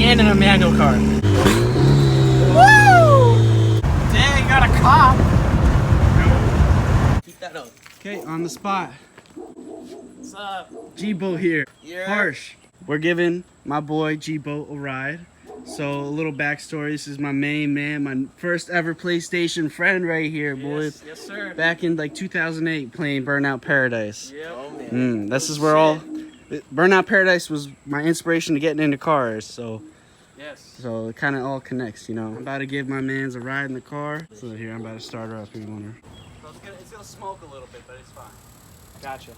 and in a manual car. Woo! Dang, got a cop. Keep that up. Okay, on the spot. What's up? G-Boat here. Yeah. Harsh. We're giving my boy G-Boat a ride. So a little backstory. This is my main man, my first ever PlayStation friend right here, boys. Yes, sir. Back in like 2008 playing Burnout Paradise. Yep. Oh, man. This is where all Burnout Paradise was my inspiration to getting into cars. So it kind of all connects, you know. I'm about to give my mans a ride in the car. So here, I'm about to start her up. Here, Wonder. So it's gonna smoke a little bit, but it's fine. Gotcha.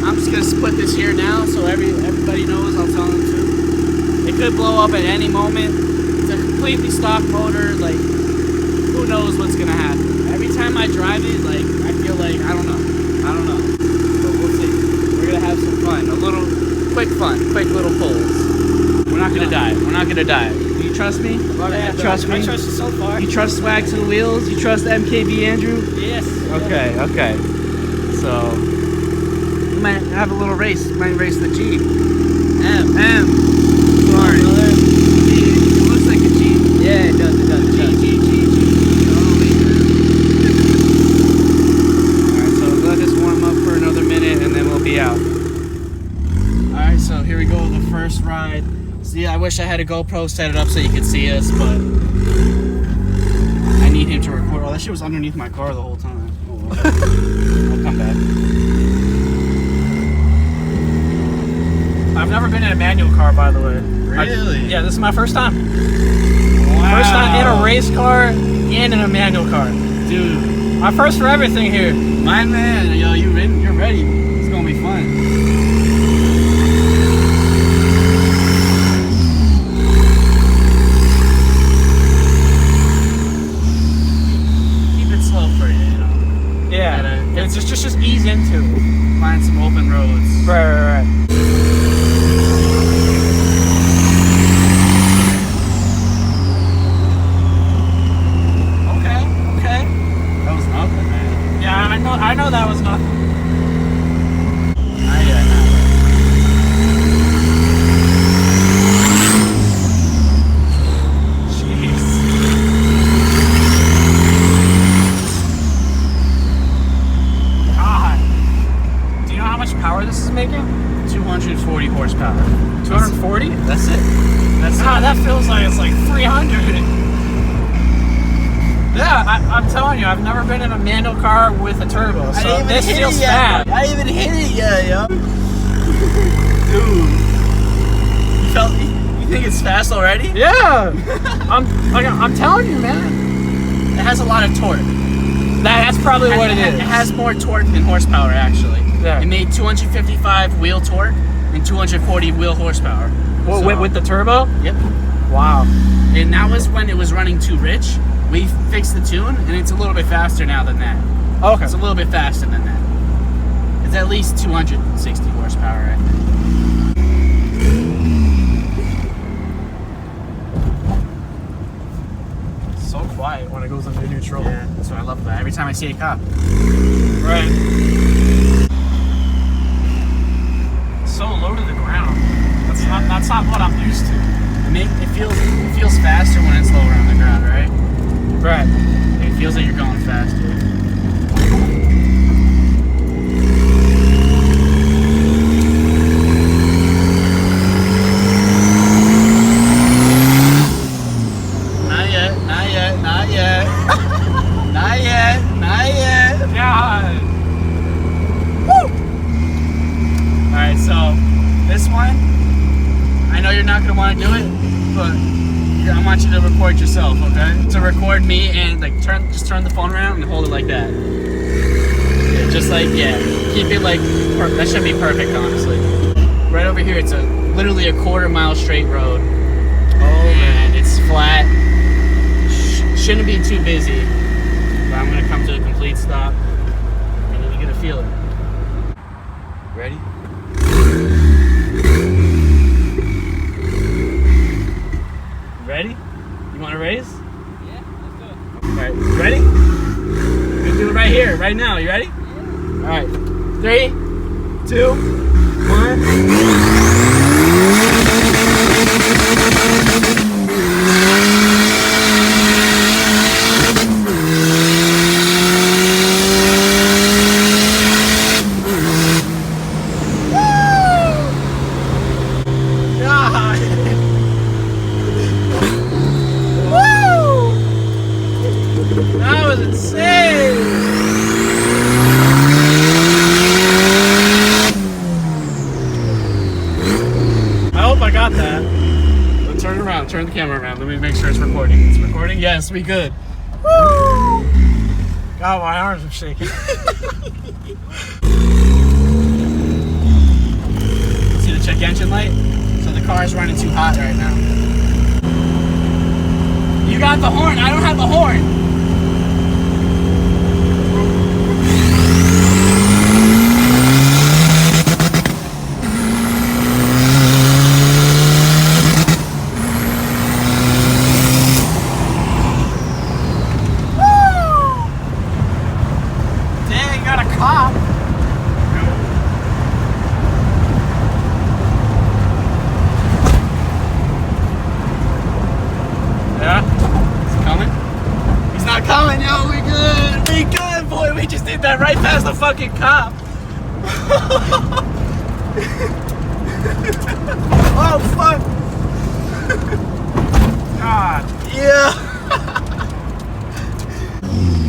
I'm just gonna split this here now so everybody knows. I'll tell them too. It could blow up at any moment. It's a completely stock motor. Like, who knows what's gonna happen? Every time I drive it, like, I feel like I don't know. But we'll see. We're gonna have some fun. A little quick little pulls. We're not gonna die. We're not gonna die. Do you trust me? Yeah, Trust me? I trust you so far. You trust Swag to the wheels? You trust MKB Andrew? Yes. Okay. So we might have a little race. We might race the Jeep. M. Sorry. It looks like a Jeep. Yeah, it does. G. Alright, so let this warm up for another minute and then we'll be out. Alright, so here we go, the first ride. See, I wish I had a GoPro set it up so you could see us, but I need him to record. Oh, that shit was underneath my car the whole time. Oh, well. I'll come back. I've never been in a manual car, by the way. Really? Yeah, this is my first time. Wow. First time in a race car and in a manual car. Dude. My first for everything here. My man, yo, you're ready. It's gonna be fun. Yeah, it's just ease into. Find some open roads. Right. Okay. That was nothing, man. Yeah, I know that was nothing. Power this is making? 240 horsepower. 240? That's it. That feels like it's like 300. Yeah, I'm telling you, I've never been in a manual car with a turbo, so this feels fast. I didn't even hit it yet, yo. Dude. You think it's fast already? Yeah. I'm telling you, man. It has a lot of torque. That's probably what it is. It has more torque than horsepower, actually. Yeah. It made 255 wheel torque and 240 wheel horsepower. Well, So- with the turbo? Yep. Wow. And that was when it was running too rich. We fixed the tune, and it's a little bit faster now than that. Okay. It's a little bit faster than that. It's at least 260 horsepower, I think. So quiet when it goes into neutral. Yeah, that's what I love about it. Every time I see a cop. Right. So low to the ground. That's not what I'm used to. It feels faster when it's lower on the ground, right? Right. It feels like you're going faster. Not yet. God. Woo! Alright, so this one, I know you're not gonna want to do it, but I want you to record yourself, okay? To record me and like just turn the phone around and hold it like that. Yeah, just like, keep it like, that should be perfect, honestly. Right over here, it's literally a quarter-mile straight road. And it's flat. Shouldn't be too busy. But I'm gonna come to a complete stop. And you're gonna feel it. Ready? Ready? You wanna race? Yeah. right now. You ready? All right. 3, 2, 1. That was insane! I hope I got that. Turn around, turn the camera around. Let me make sure it's recording. It's recording? Yes, we good. Woo! God, my arms are shaking. See the check engine light? So the car is running too hot right now. You got the horn. I don't have the horn. Coming, yo, we good. We good, boy. We just did that right past the fucking cop. Oh, fuck. God. Yeah.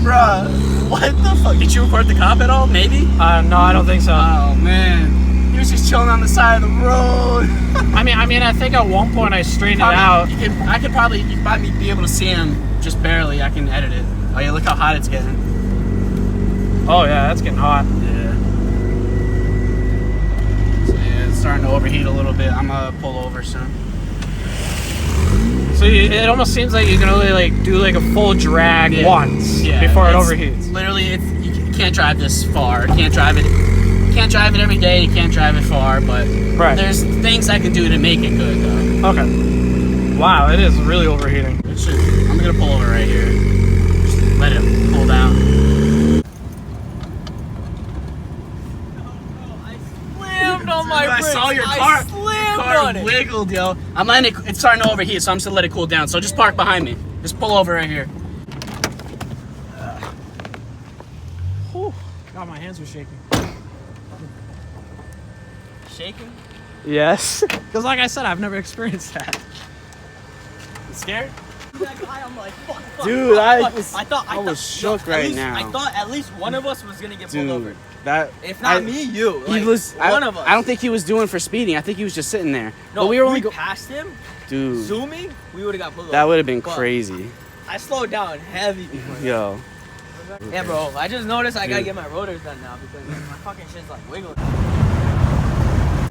Bruh, what the fuck? Did you report the cop at all? Maybe? No, I don't think so. Oh, man. He was just chilling on the side of the road. I mean, I think at one point I straightened it out. You could probably be able to see him just barely. I can edit it. Oh yeah, look how hot it's getting. Oh yeah, that's getting hot. Yeah. So yeah, it's starting to overheat a little bit. I'm gonna pull over soon. So it almost seems like you can only like do like a full drag once before it overheats. Literally, you can't drive this far. Can't drive it every day. You can't drive it far, but there's things I can do to make it good though. Okay. Wow, it is really overheating. I'm gonna pull over right here. Just let it cool down. I slammed on my brakes. I saw your car. Slammed Car on it. wiggled, yo. I'm letting it's starting to overheat, so I'm just gonna let it cool down. So just park behind me. Just pull over right here. Whew. God, my hands are shaking. Shaking? Yes. Because like I said, I've never experienced that. You scared? That guy, I'm like, fuck. Dude, I was shook right now. I thought at least one of us was gonna get pulled over. If I- not me, you. He Like, was. one of us. I don't think he was doing for speeding. I think he was just sitting there. No, but we were only passed him, Dude, zooming, we would have got pulled over. that would have been But crazy. I slowed down heavy before that. Yo. Yeah, bro. I just noticed I gotta Dude. get my rotors done now because my fucking shit's like wiggling.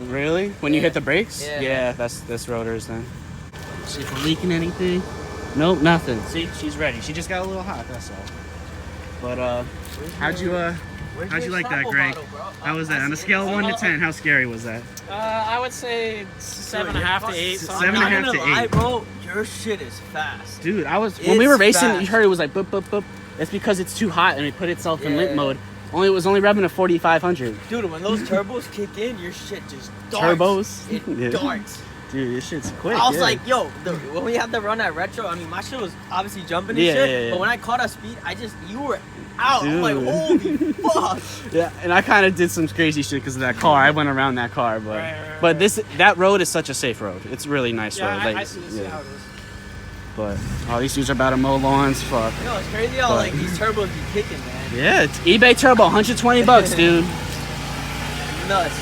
Really? When you hit the brakes? Yeah. That's rotors then. See if we're leaking anything. Nope, nothing. See, she's ready. She just got a little hot, that's all. But how'd you like that, Greg? How was that? On a scale of 1 to 10, how scary was that? I would say 7.5 to 8. Seven and a half to 8. Bro, your shit is fast. Dude, when we were It's racing, fast. you heard it was like boop boop boop. It's because it's too hot and it put itself in limp mode. It was only revving at 4,500. Dude, when those turbos kick in, your shit just darts. Turbos? It Yeah. darts. Dude, this shit's quick. I was like, yo, when we had to run that retro, I mean, my shit was obviously jumping and shit. Yeah. But when I caught up speed, you were out. I'm like, Dude. holy fuck. Yeah, and I kind of did some crazy shit because of that car. I went around that car, but Right. that road is such a safe road. It's a really nice road. Yeah, Like, I see how it is. But these dudes are about to mow lawns. Fuck. You know, it's crazy how like these turbos be kicking, man. Yeah, it's eBay Turbo, $120, dude. Nuts.